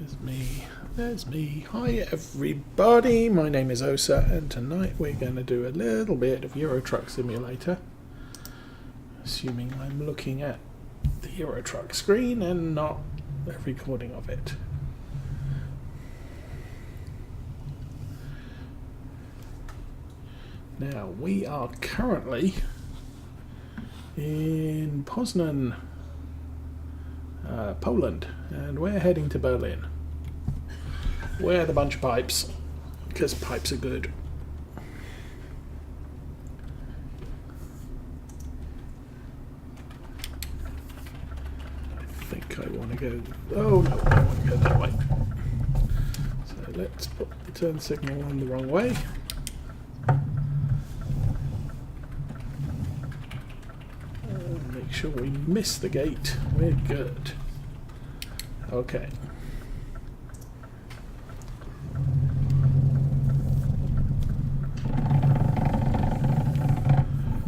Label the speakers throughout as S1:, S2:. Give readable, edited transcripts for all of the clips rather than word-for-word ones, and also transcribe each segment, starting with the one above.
S1: There's me. Hi everybody, my name is Osa, and tonight we're going to do a little bit of Euro Truck Simulator. Assuming I'm looking at the Euro Truck screen and not a recording of it. Now, we are currently in Poznan, Poland, and we're heading to Berlin. We're the bunch of pipes, because pipes are good. I think I want to go... Oh no, I want to go that way. So let's put the turn signal on the wrong way. Make sure we miss the gate. We're good. Okay.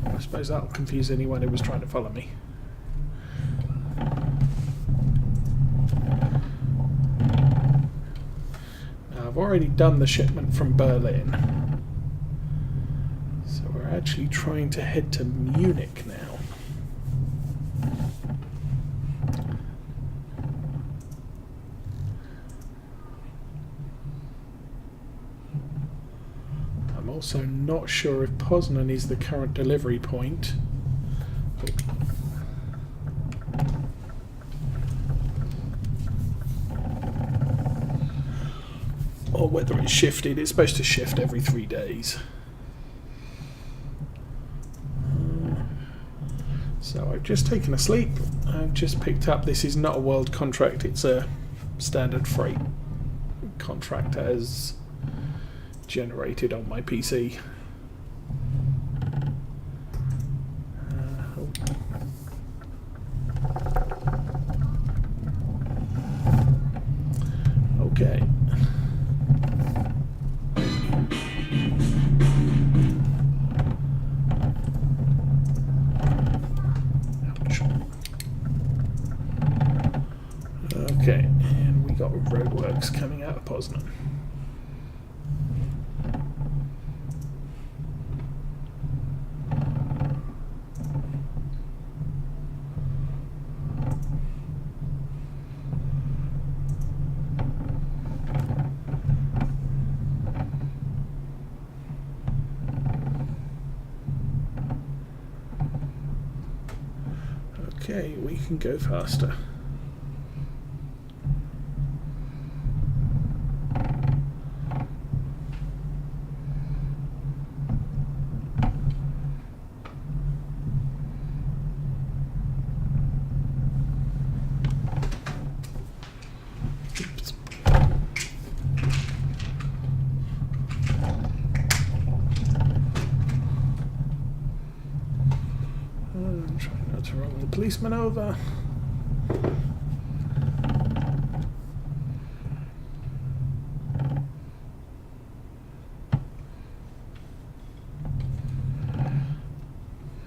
S1: I suppose that'll confuse anyone who was trying to follow me. Now, I've already done the shipment from Berlin. So we're actually trying to head to Munich now. Also not sure if Poznan is the current delivery point. Or whether it's shifted. It's supposed to shift every 3 days. So I've just taken a sleep. I've just picked up, this is not a world contract, it's a standard freight contract as generated on my PC. Okay. Ouch. Okay, and we got roadworks coming out of Poznan. Okay, we can go faster. Oops. I'm trying not to run the policeman over.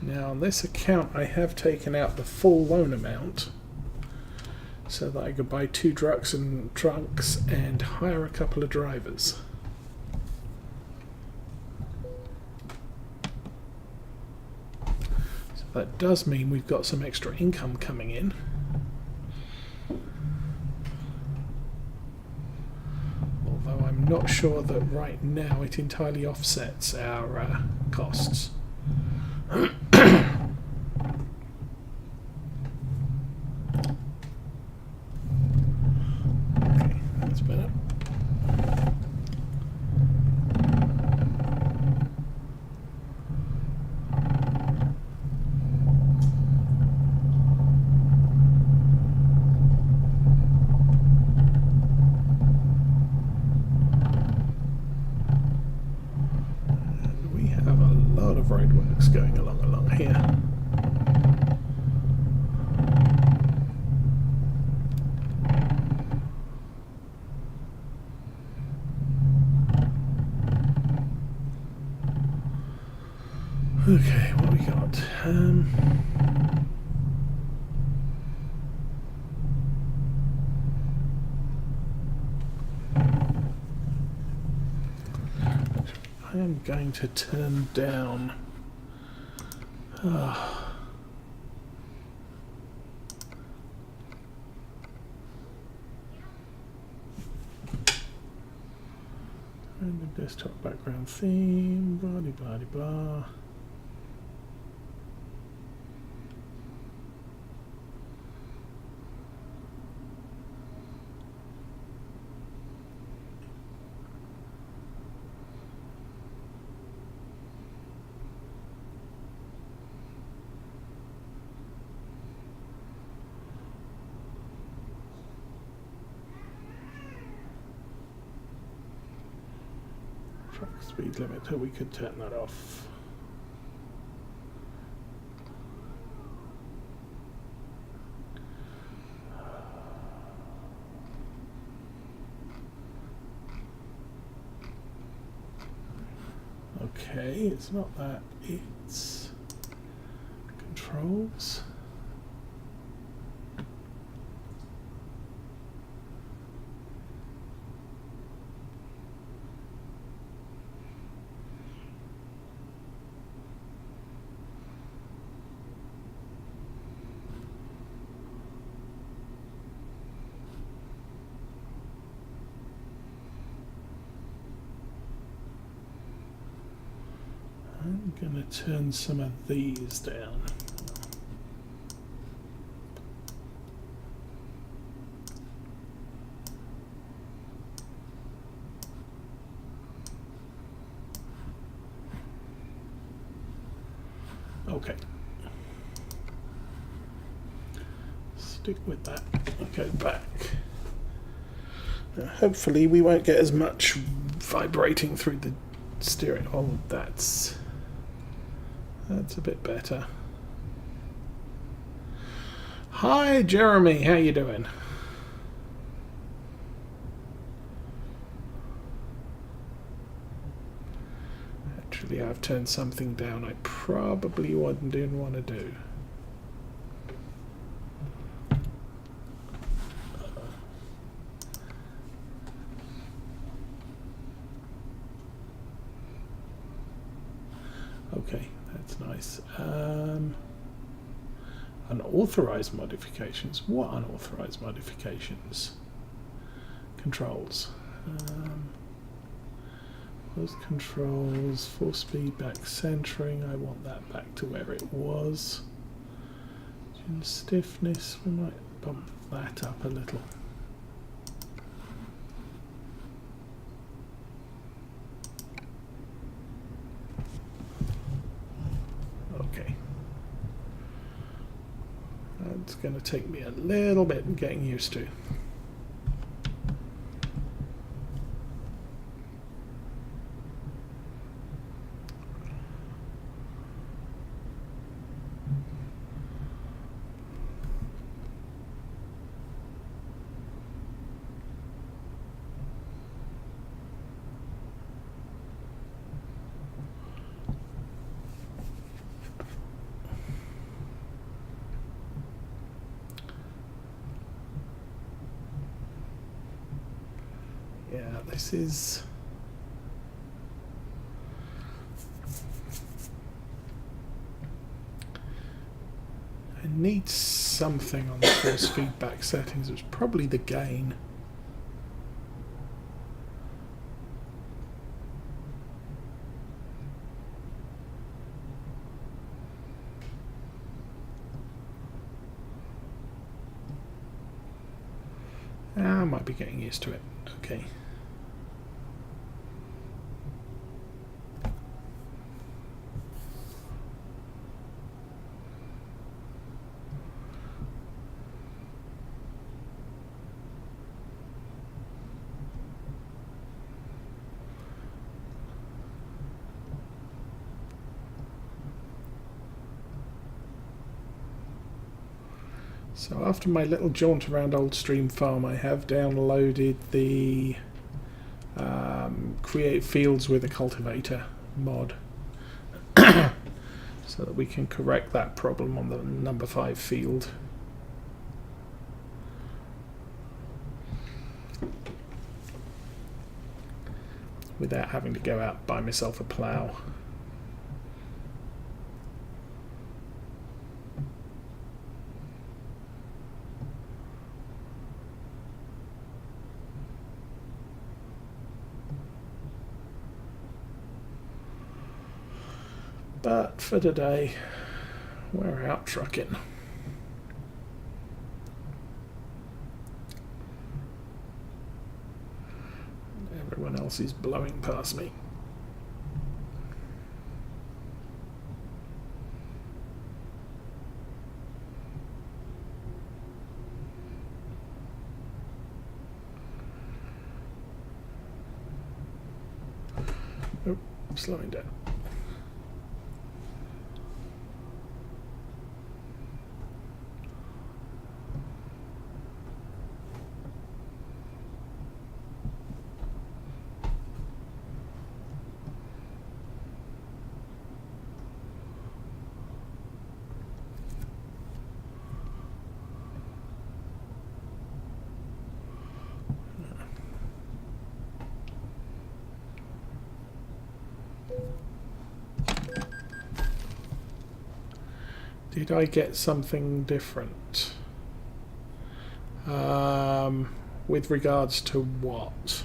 S1: Now on this account I have taken out the full loan amount so that I could buy 2 trucks and hire a couple of drivers. That does mean we've got some extra income coming in. Although I'm not sure that right now it entirely offsets our costs. Okay, that's better. Roadworks going along here. Okay, what we got? going to turn down? And the desktop background theme, blah blah blah blah. Truck speed limiter, we could turn that off. Okay, it's not that, it's controls. I'm going to turn some of these down. Okay. Stick with that and go back. Now, hopefully we won't get as much vibrating through the steering. Oh, that's a bit better. Hi Jeremy, how you doing? Actually, I've turned something down I probably didn't want to do. Okay, that's nice. Unauthorized modifications. What unauthorized modifications? Controls. Those controls, full speed back centering. I want that back to where it was. And stiffness, we might bump that up a little. Okay. That's going to take me a little bit getting used to. Yeah, this is... I need something on the force feedback settings. It's probably the gain. I might be getting used to it. Okay. So after my little jaunt around Old Stream Farm, I have downloaded the Create Fields with a Cultivator mod so that we can correct that problem on the number 5 field. without having to go out buy myself a plough. But for today, we're out trucking. Everyone else is blowing past me. Oh, slowing down. Did I get something different? With regards to what?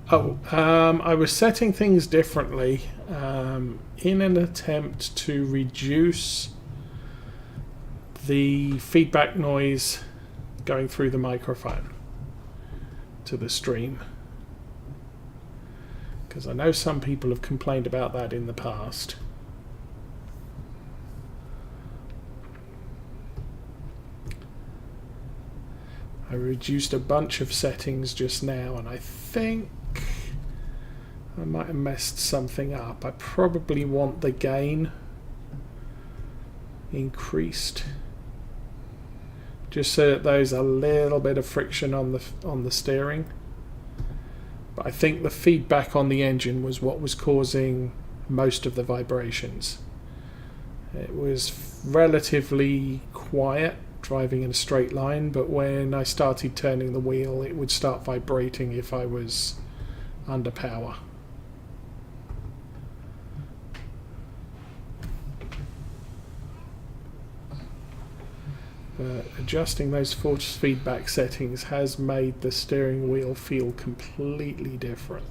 S1: Oh, I was setting things differently in an attempt to reduce the feedback noise going through the microphone to the stream. Because I know some people have complained about that in the past. I reduced a bunch of settings just now, and I think I might have messed something up. I probably want the gain increased, just so that there's a little bit of friction on the steering. But I think the feedback on the engine was what was causing most of the vibrations. It was relatively quiet driving in a straight line, but when I started turning the wheel, it would start vibrating if I was under power. But adjusting those force feedback settings has made the steering wheel feel completely different.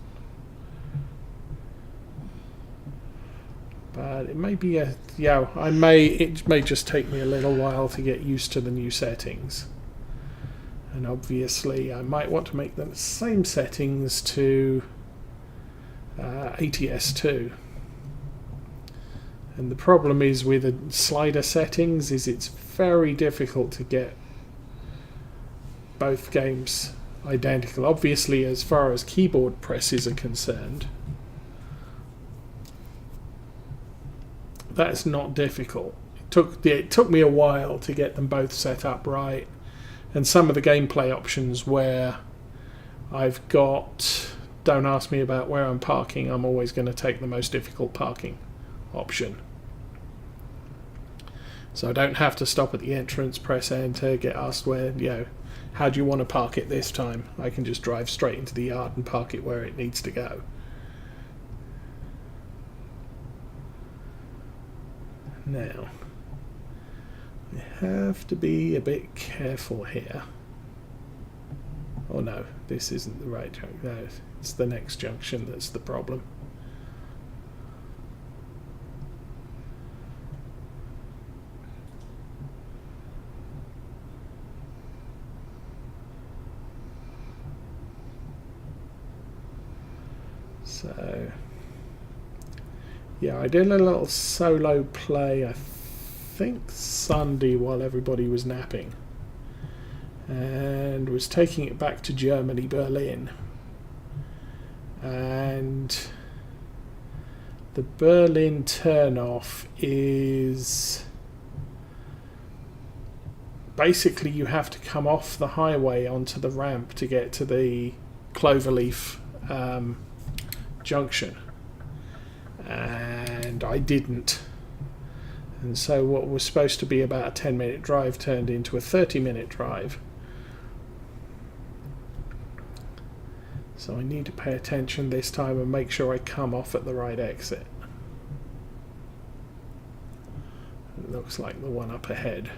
S1: But it may be it may just take me a little while to get used to the new settings. And obviously I might want to make the same settings to ETS2. And the problem is with the slider settings is it's very difficult to get both games identical. Obviously, as far as keyboard presses are concerned, that's not difficult. It took me a while to get them both set up right, and some of the gameplay options where I've got don't ask me about where I'm parking, I'm always going to take the most difficult parking option. So I don't have to stop at the entrance, press enter, get asked where, how do you want to park it this time? I can just drive straight into the yard and park it where it needs to go. Now, I have to be a bit careful here. Oh no, this isn't the right junction. No, it's the next junction that's the problem. So, yeah, I did a little solo play, I think Sunday while everybody was napping, and was taking it back to Germany, Berlin. And the Berlin turnoff is basically you have to come off the highway onto the ramp to get to the Cloverleaf junction, and I didn't, and so what was supposed to be about a 10-minute drive turned into a 30-minute drive. So I need to pay attention this time and make sure I come off at the right exit. It looks like the one up ahead.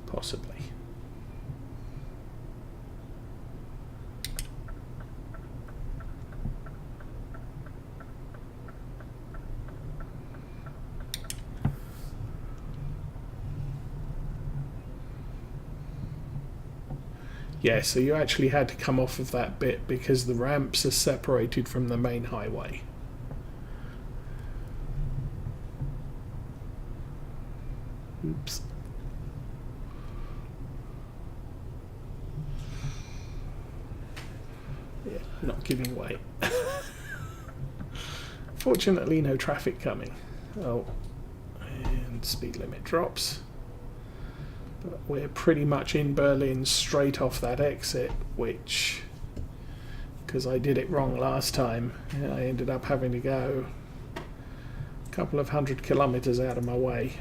S1: Possibly. Yeah, so you actually had to come off of that bit because the ramps are separated from the main highway. Oops. Yeah, not giving way. Fortunately, no traffic coming. Oh, and speed limit drops. But we're pretty much in Berlin straight off that exit, which, because I did it wrong last time, I ended up having to go a couple of 100 kilometers out of my way.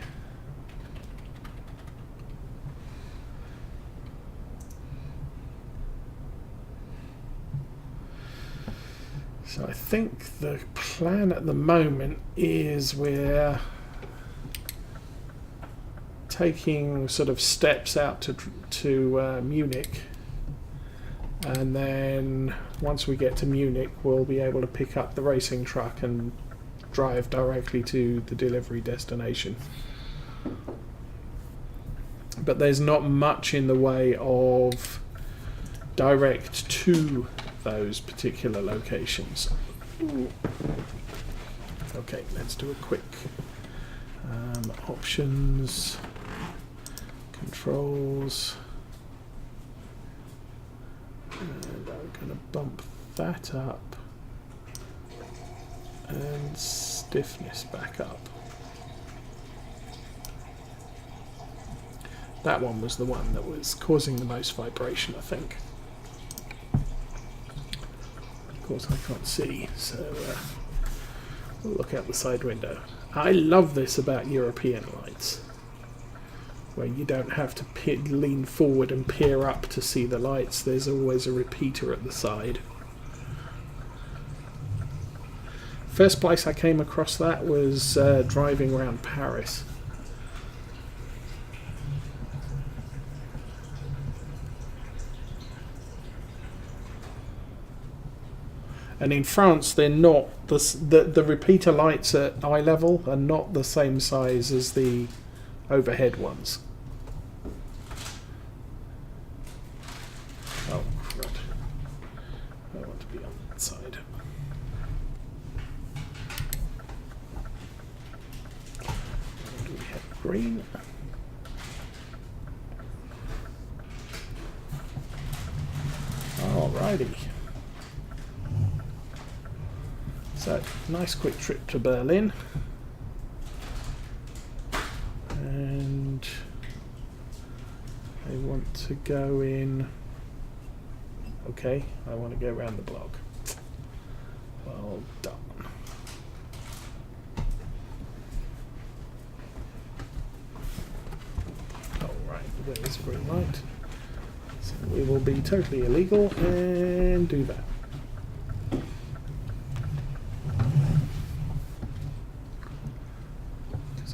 S1: So I think the plan at the moment is we're taking sort of steps out to Munich, and then once we get to Munich we'll be able to pick up the racing truck and drive directly to the delivery destination. But there's not much in the way of direct to those particular locations. Okay, let's do a quick options, controls, and I'm going to bump that up and stiffness back up. That one was the one that was causing the most vibration, I think. Of course I can't see, so we'll look out the side window. I love this about European lights, where you don't have to lean forward and peer up to see the lights. There's always a repeater at the side. First place I came across that was driving around Paris. And in France, they're not the repeater lights at eye level are not the same size as the overhead ones. Oh, crud. I want to be on that side. And we have green. Alrighty. So, nice quick trip to Berlin, and I want to go in, okay, I want to go around the block. Well done. Alright, there's the green light. So we will be totally illegal and do that.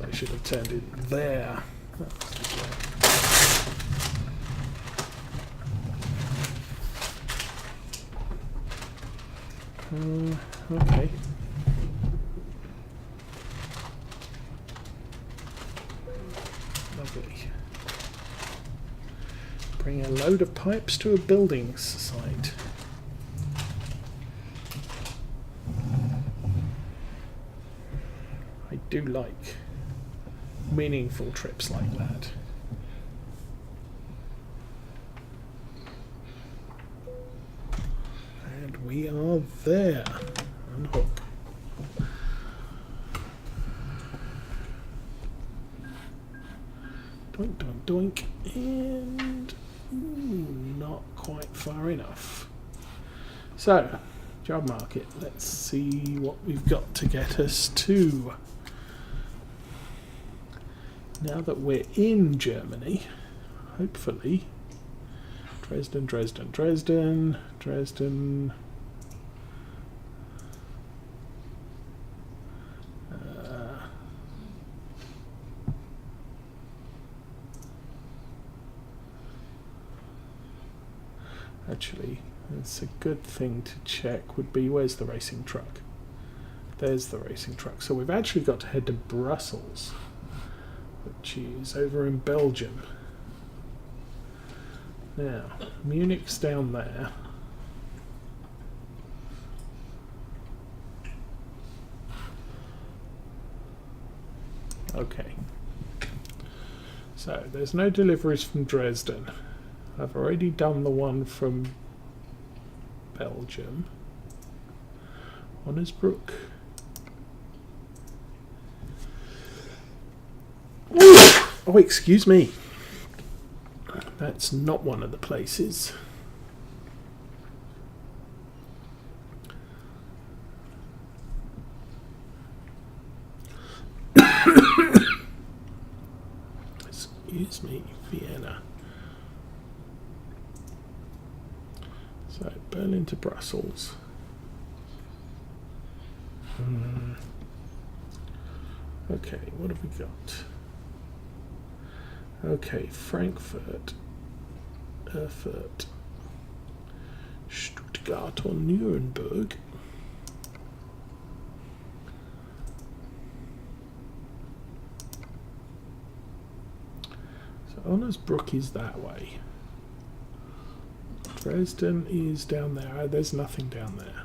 S1: I should have turned it there. Okay. Lovely. Bring a load of pipes to a building site. I do like meaningful trips like that. And we are there. unhook. Doink, doink, doink, and not quite far enough. So, job market. Let's see what we've got to get us to. Now that we're in Germany, hopefully, Dresden, Dresden, Dresden, Dresden. Actually, it's a good thing to check would be, where's the racing truck? There's the racing truck. So we've actually got to head to Brussels, which is over in Belgium. Now, Munich's down there. Okay. So, there's no deliveries from Dresden. I've already done the one from Belgium. Onnersbruck. Oh, excuse me. That's not one of the places. Excuse me, Vienna. So, Berlin to Brussels. Okay, what have we got? Okay, Frankfurt, Erfurt, Stuttgart or Nuremberg. So Onnersbruck is that way. Dresden is down there. There's nothing down there.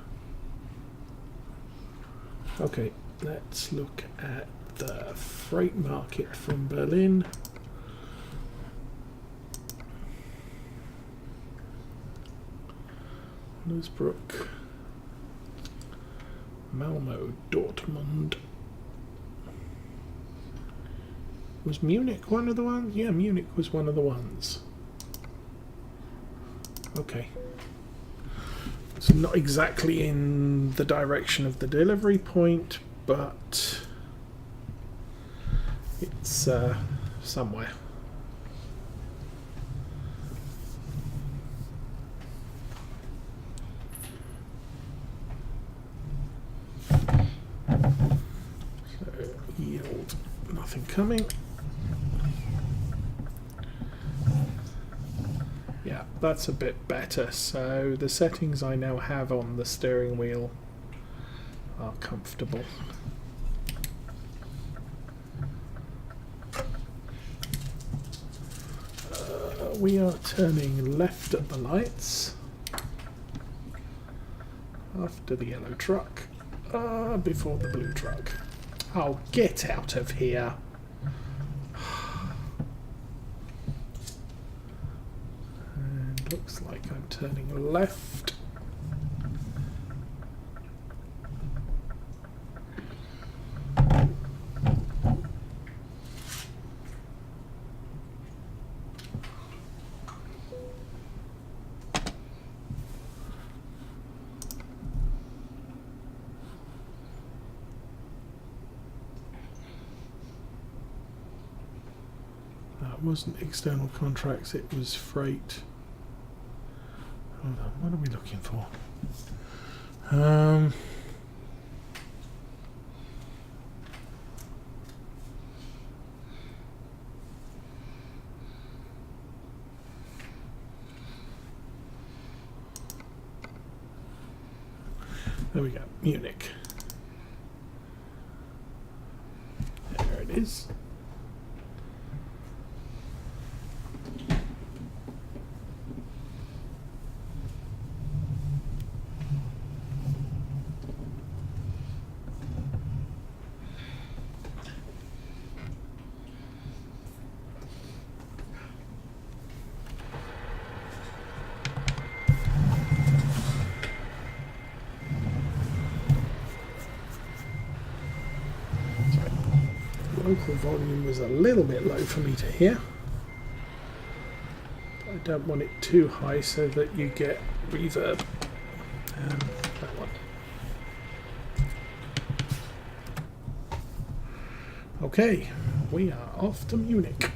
S1: Okay, let's look at the freight market from Berlin. Onnersbruck, Malmo, Dortmund. Was Munich one of the ones? Yeah, Munich was one of the ones. Okay. So not exactly in the direction of the delivery point, but it's somewhere. So yield, nothing coming. Yeah, that's a bit better. So the settings I now have on the steering wheel are comfortable. We are turning left at the lights after the yellow truck, before the blue truck. Oh, get out of here. And looks like I'm turning left. It wasn't external contracts, it was freight. Hold on, what are we looking for? There we go, Munich. There it is. vocal volume was a little bit low for me to hear. But I don't want it too high so that you get reverb. That one. Okay, we are off to Munich.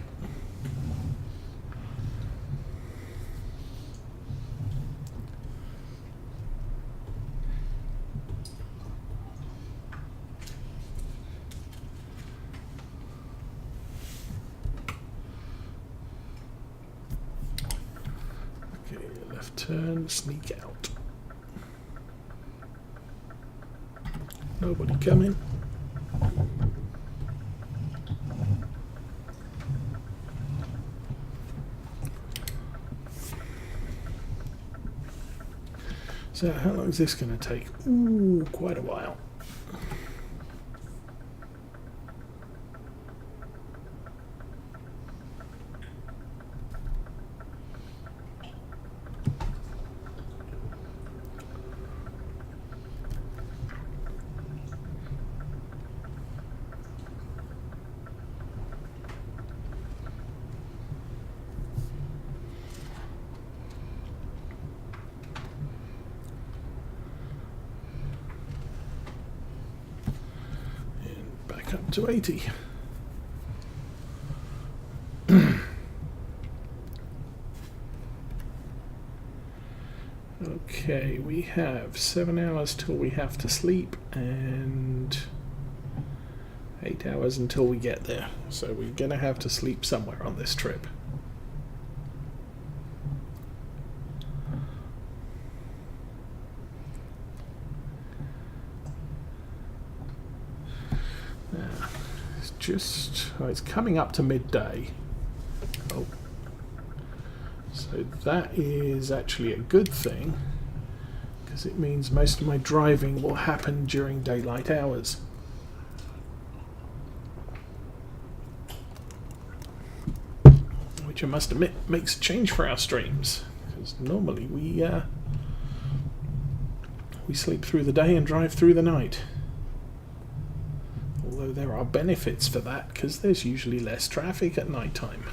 S1: Okay, left turn, sneak out. Nobody coming. So how long is this going to take? Ooh, quite a while. Up to 80. Okay, we have 7 hours till we have to sleep and 8 hours until we get there. So we're going to have to sleep somewhere on this trip. It's coming up to midday. Oh, so that is actually a good thing because it means most of my driving will happen during daylight hours. Which I must admit makes a change for our streams because normally we sleep through the day and drive through the night. Although there are benefits for that because there's usually less traffic at night time.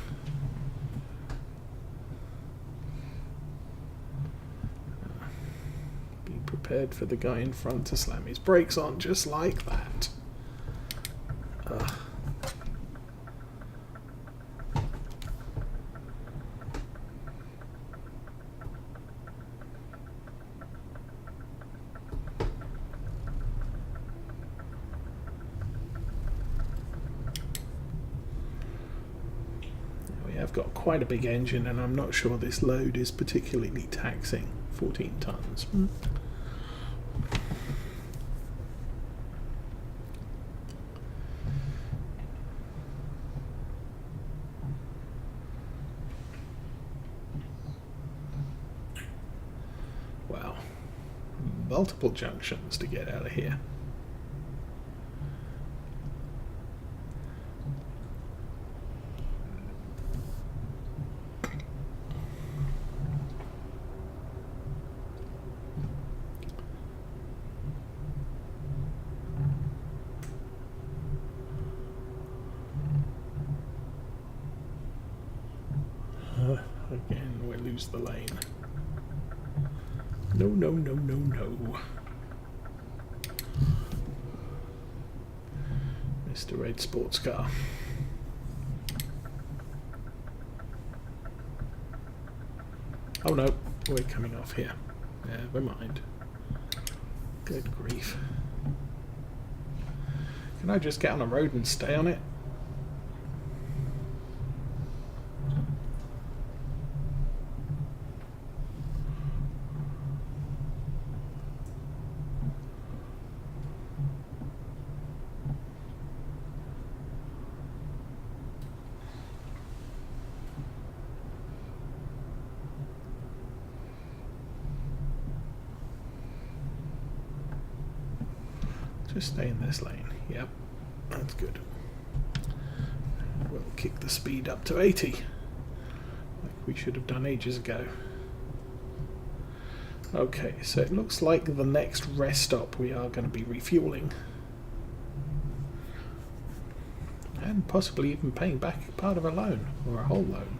S1: Be prepared for the guy in front to slam his brakes on just like that. I've got quite a big engine and I'm not sure this load is particularly taxing. 14 tons. Wow. Multiple junctions to get out of here. Again, we lose the lane. No, no, no, no, no. Mr. Red Sports Car. Oh no, we're coming off here. Never mind. Good grief. Can I just get on a road and stay on it? Just stay in this lane. Yep, that's good. We'll kick the speed up to 80, like we should have done ages ago. Okay, so it looks like the next rest stop we are going to be refueling. and possibly even paying back part of a loan or a whole loan.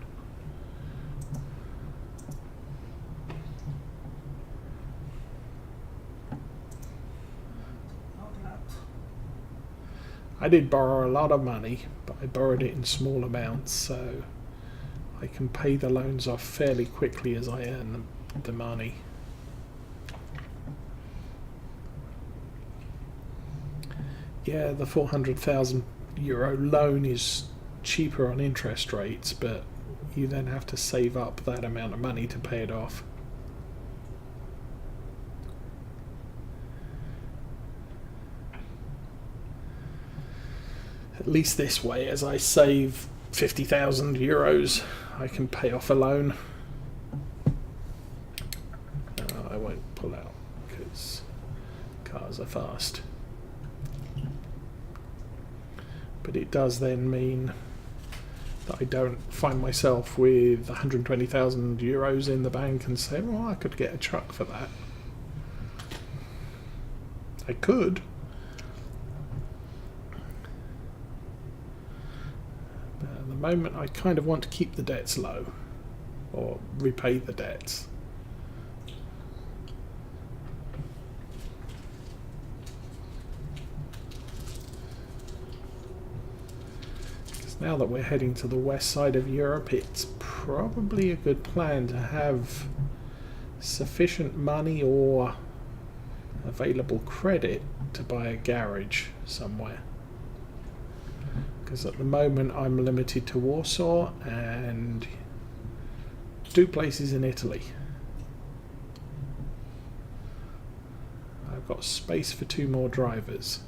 S1: I did borrow a lot of money, but I borrowed it in small amounts, so I can pay the loans off fairly quickly as I earn the money. Yeah, the €400,000 loan is cheaper on interest rates, but you then have to save up that amount of money to pay it off. At least this way, as I save €50,000, I can pay off a loan. I won't pull out because cars are fast. But it does then mean that I don't find myself with €120,000 in the bank and say, well, I could get a truck for that. I could. But at the moment, I kind of want to keep the debts low or repay the debts. Now that we're heading to the west side of Europe, it's probably a good plan to have sufficient money or available credit to buy a garage somewhere. Because at the moment I'm limited to Warsaw and 2 places in Italy. I've got space for 2 more drivers.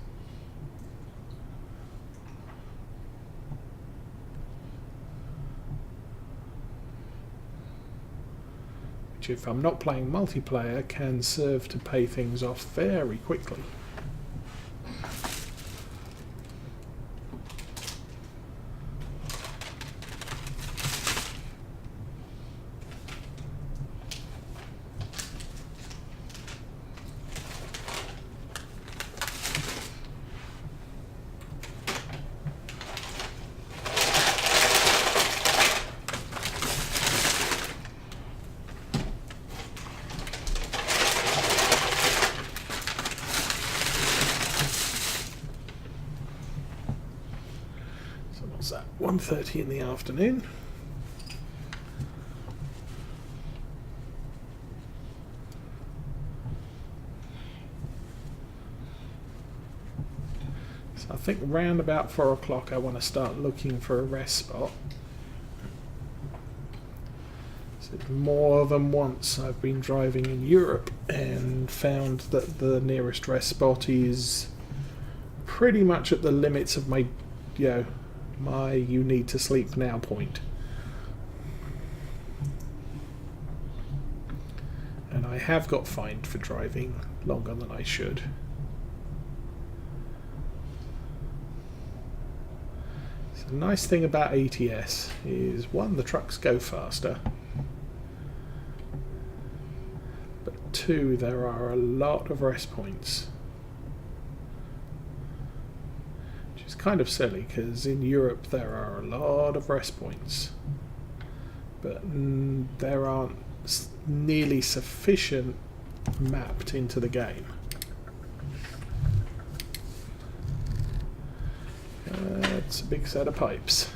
S1: If I'm not playing multiplayer, can serve to pay things off very quickly. At 1:30 in the afternoon. So I think round about 4 o'clock I want to start looking for a rest spot. So more than once I've been driving in Europe and found that the nearest rest spot is pretty much at the limits of my, my you need to sleep now point. And I have got fined for driving longer than I should. So the nice thing about ETS is, one, the trucks go faster, but 2, there are a lot of rest points. Kind of silly because in Europe there are a lot of rest points, but there aren't nearly sufficient mapped into the game. It's a big set of pipes.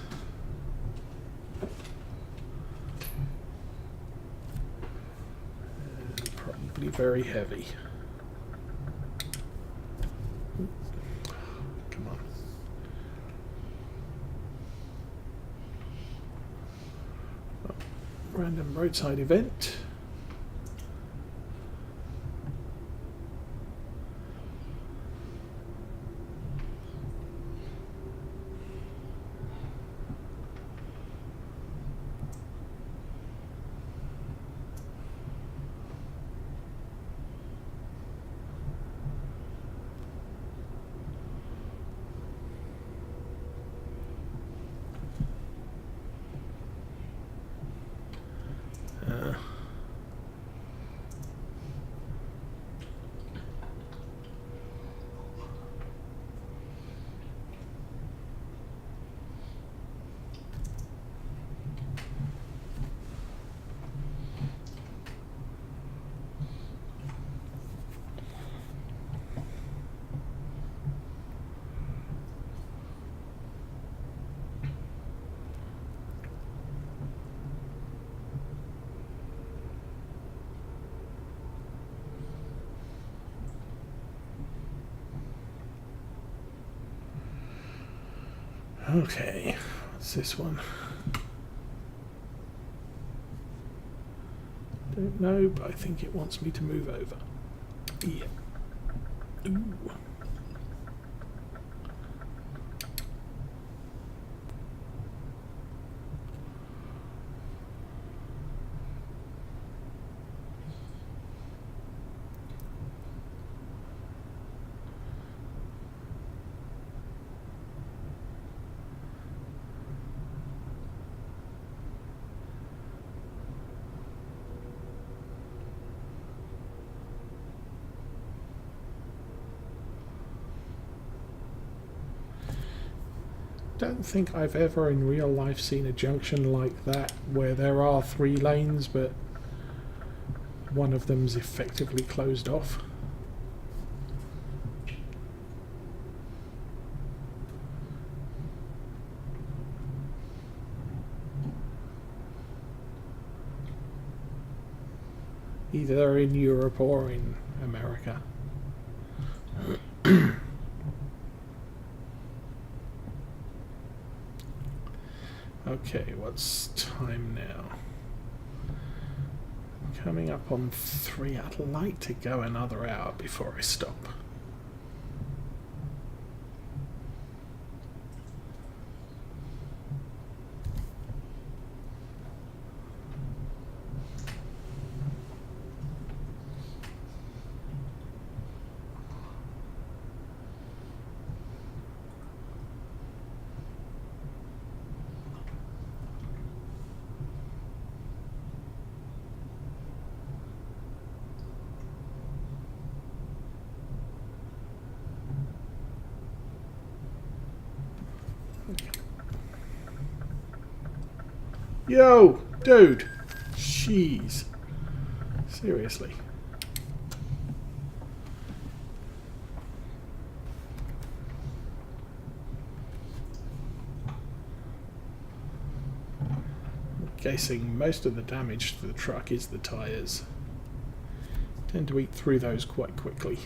S1: And probably very heavy. Random roadside event. Okay, what's this one? Don't know, but I think it wants me to move over. Yeah. Ooh. Don't think I've ever in real life seen a junction like that where there are 3 lanes but one of them's effectively closed off. Either in Europe or in America. Okay, what's time now? Coming up on 3. I'd like to go another hour before I stop. Yo, dude. Jeez. Seriously. I'm guessing most of the damage to the truck is the tyres. Tend to eat through those quite quickly.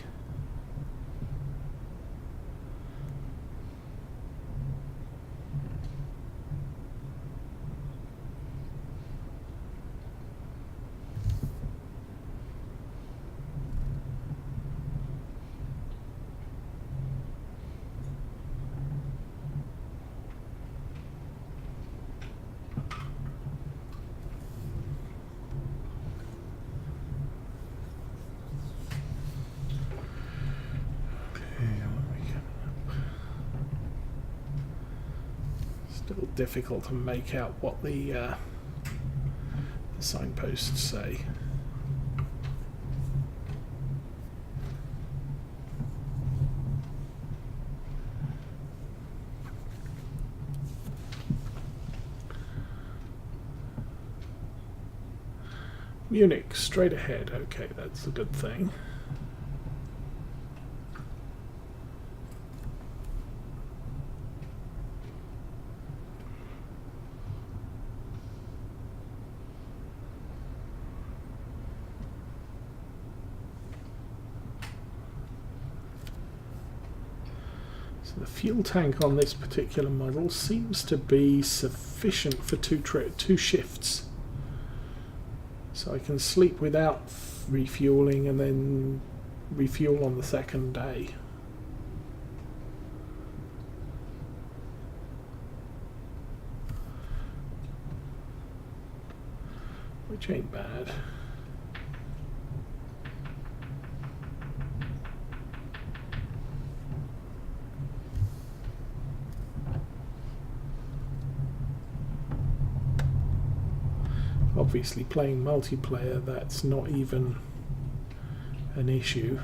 S1: Still difficult to make out what the signposts say. Munich, straight ahead. Okay, that's a good thing. So the fuel tank on this particular model seems to be sufficient for two shifts. So I can sleep without refueling and then refuel on the second day. Which ain't bad. Obviously playing multiplayer, that's not even an issue.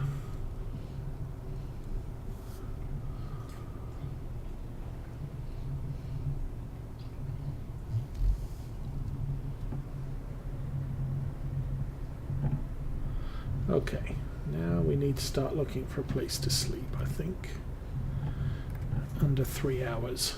S1: Okay, now we need to start looking for a place to sleep, I think. Under 3 hours.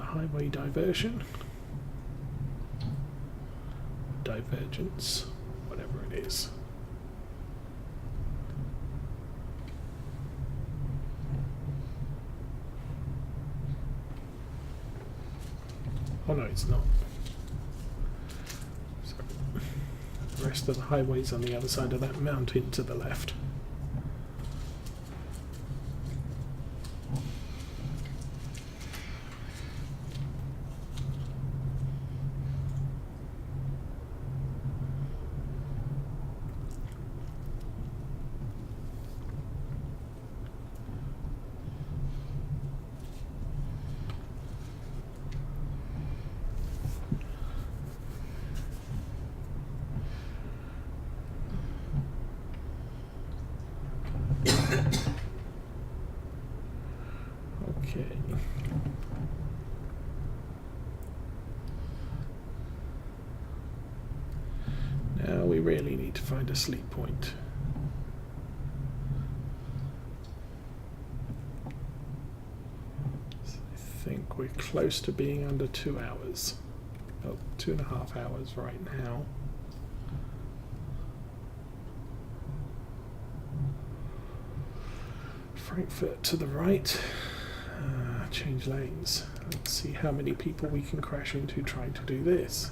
S1: highway diversion. Divergence, whatever it is. Oh no, it's not. So, the rest of the highway's on the other side of that mountain to the left. Okay. Now we really need to find a sleep point. So I think we're close to being under 2 hours. Oh, 2.5 hours right now. Frankfurt to the right. Change lanes. Let's see how many people we can crash into trying to do this.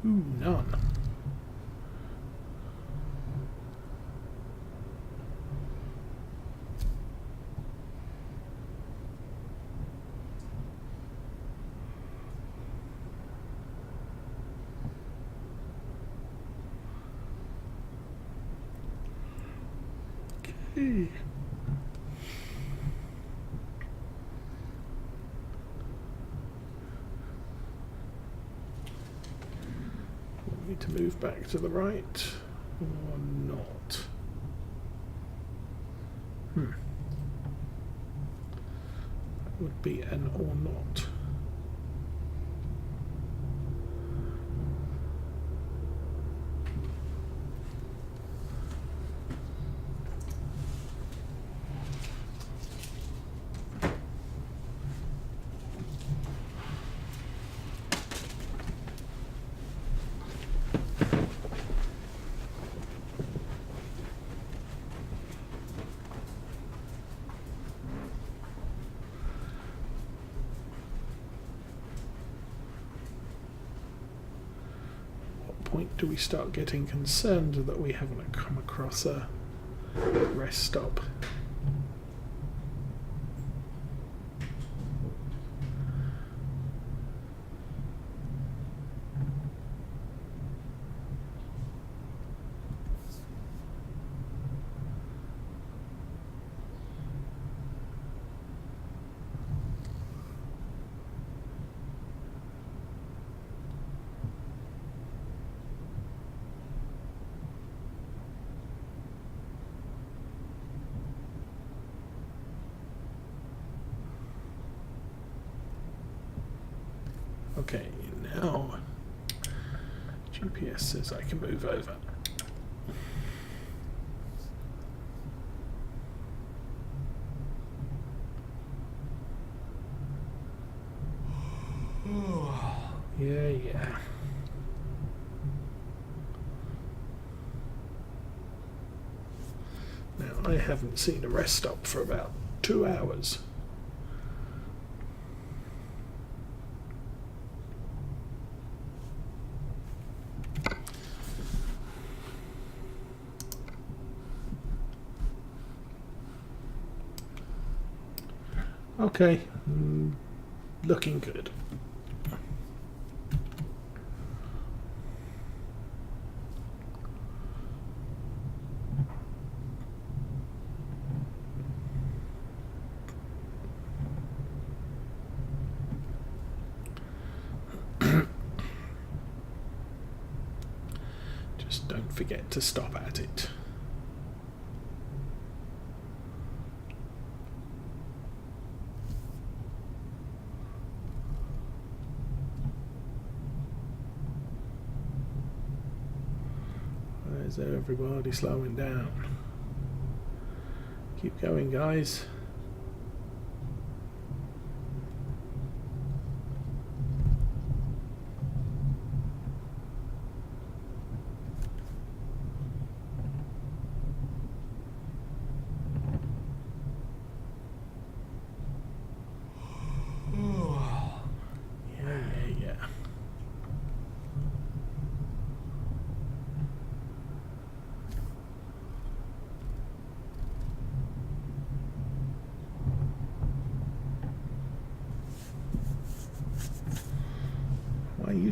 S1: Ooh, none. Okay. Want me to move back to the right or not? That would be an or not. Point do we start getting concerned that we haven't come across a rest stop? Okay, now GPS says I can move over. Yeah. Now I haven't seen a rest stop for about 2 hours. Okay, looking good. Just don't forget to stop at it. Is everybody slowing down? Keep going, guys.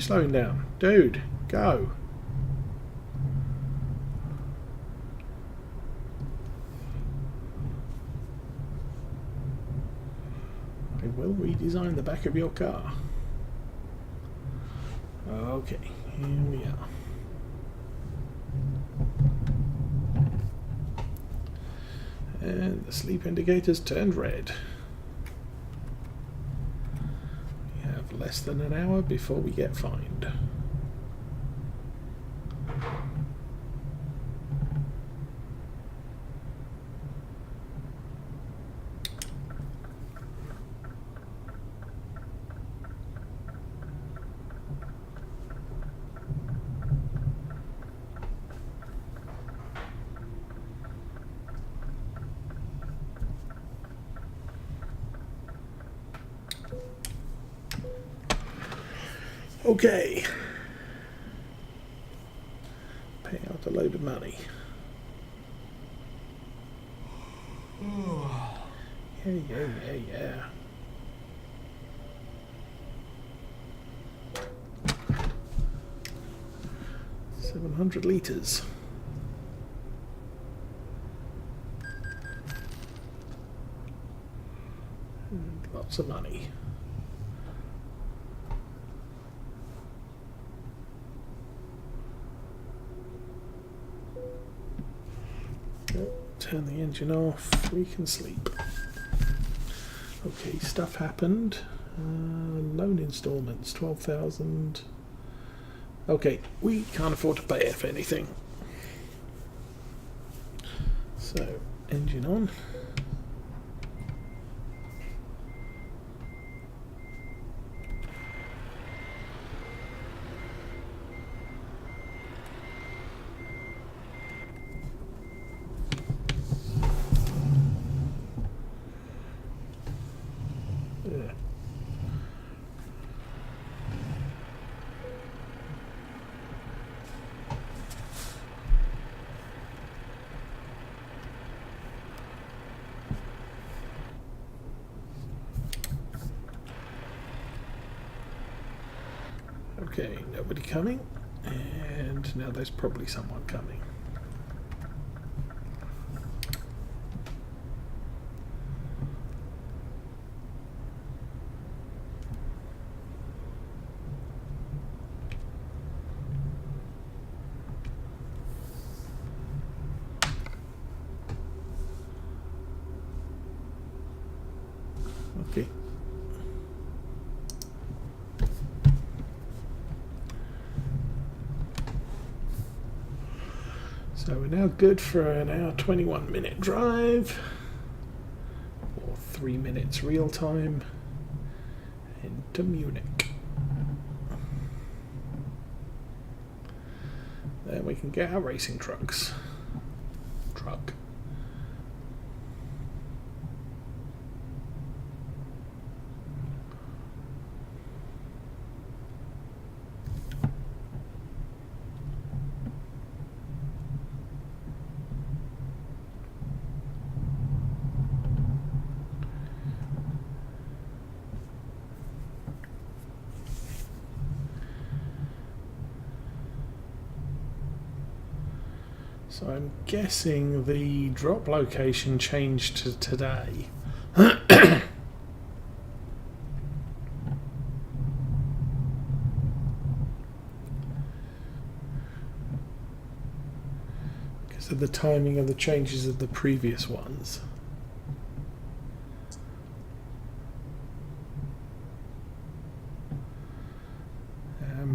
S1: slowing down? Dude, go. I will redesign the back of your car. Okay, here we are. And the sleep indicator's turned red. We have less than an hour before we get fined. Okay. Pay out a load of money. Yeah. 700 litres. And lots of money. Turn the engine off, we can sleep. Okay, stuff happened. Loan instalments, 12,000. Okay, we can't afford to pay for anything. So, engine on. Okay, nobody coming, and now there's probably someone coming. Okay. So we're now good for an hour 21-minute drive, or 3 minutes real time, into Munich. Then we can get our racing truck. So I'm guessing the drop location changed to today. Because of the timing of the changes of the previous ones.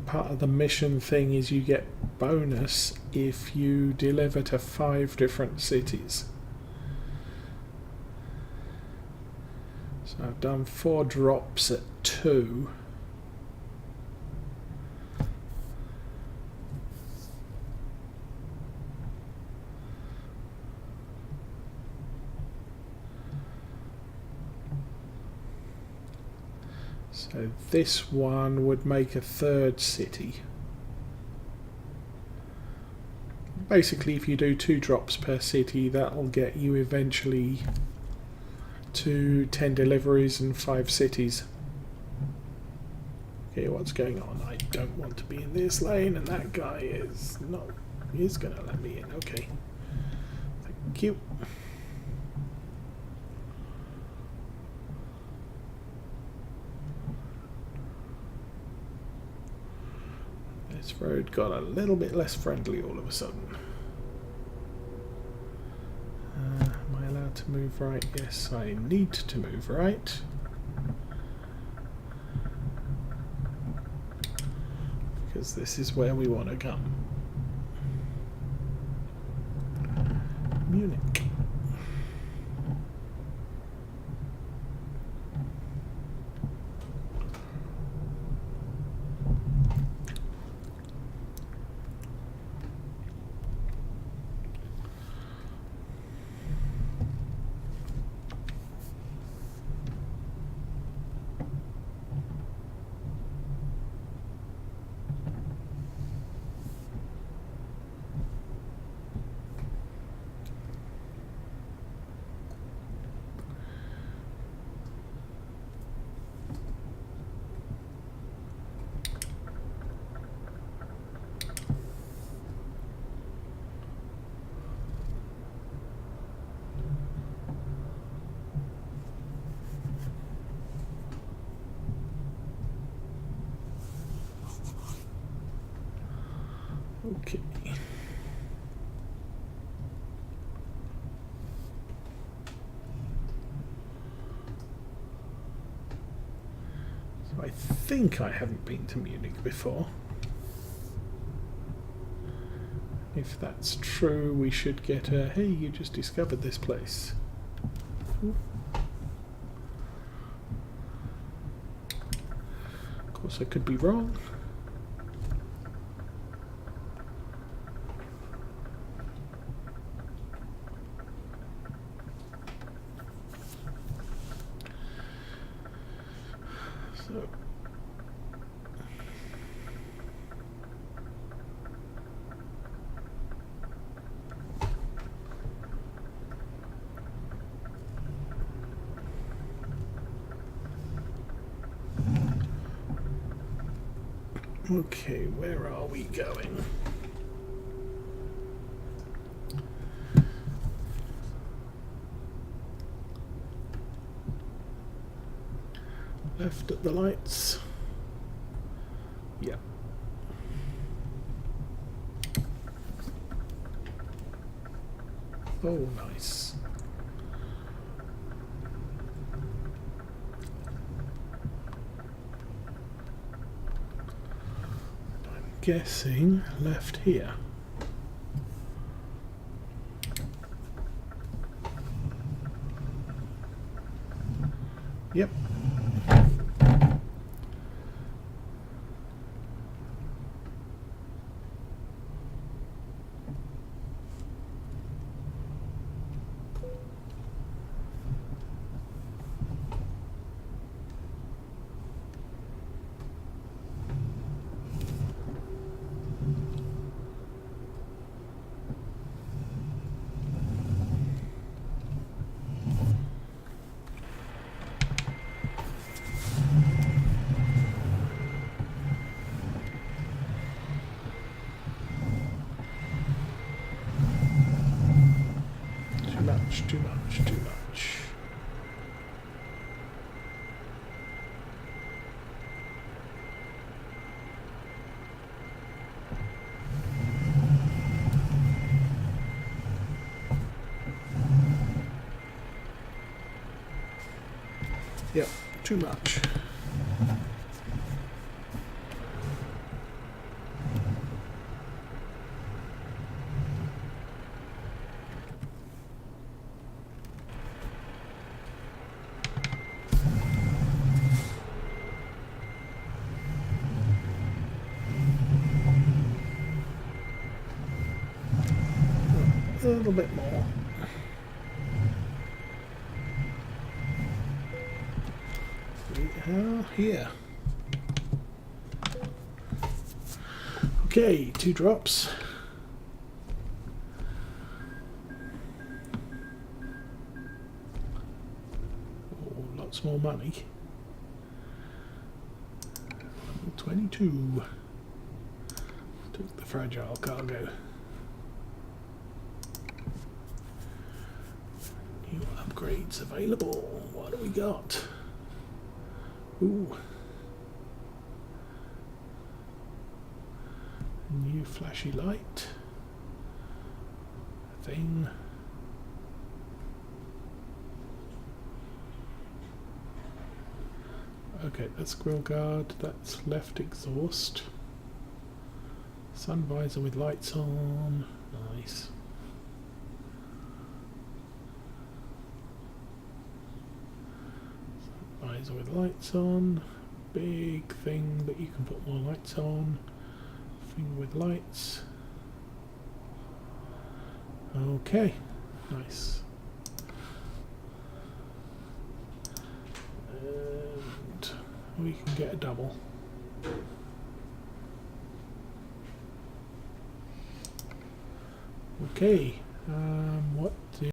S1: Part of the mission thing is you get bonus if you deliver to 5 different cities. So I've done 4 drops at 2. So this one would make a 3rd city. Basically, if you do 2 drops per city, that'll get you eventually to 10 deliveries and 5 cities. Okay, what's going on? I don't want to be in this lane, and that guy is not. He's going to let me in. Okay. Thank you. This road got a little bit less friendly all of a sudden. Am I allowed to move right? Yes, I need to move right. Because this is where we want to come. Munich. Okay. So I think I haven't been to Munich before. If that's true, we should get a, hey, you just discovered this place. Ooh. Of course, I could be wrong. So okay, where are we going? Left at the lights. Yeah. Oh, nice. I'm guessing left here. Yep. Too much. Yep, too much. A little bit more. We are here. Okay, 2 drops. Oh, lots more money. 22. Took the fragile cargo. New upgrades available. What do we got? Ooh. New flashy light. Thing. Okay, that's grill guard, that's left exhaust. Sun visor with lights on. Nice. Sun visor with lights on. Big thing that you can put more lights on. Thing with lights. Okay, nice. And we can get a double. Okay, what do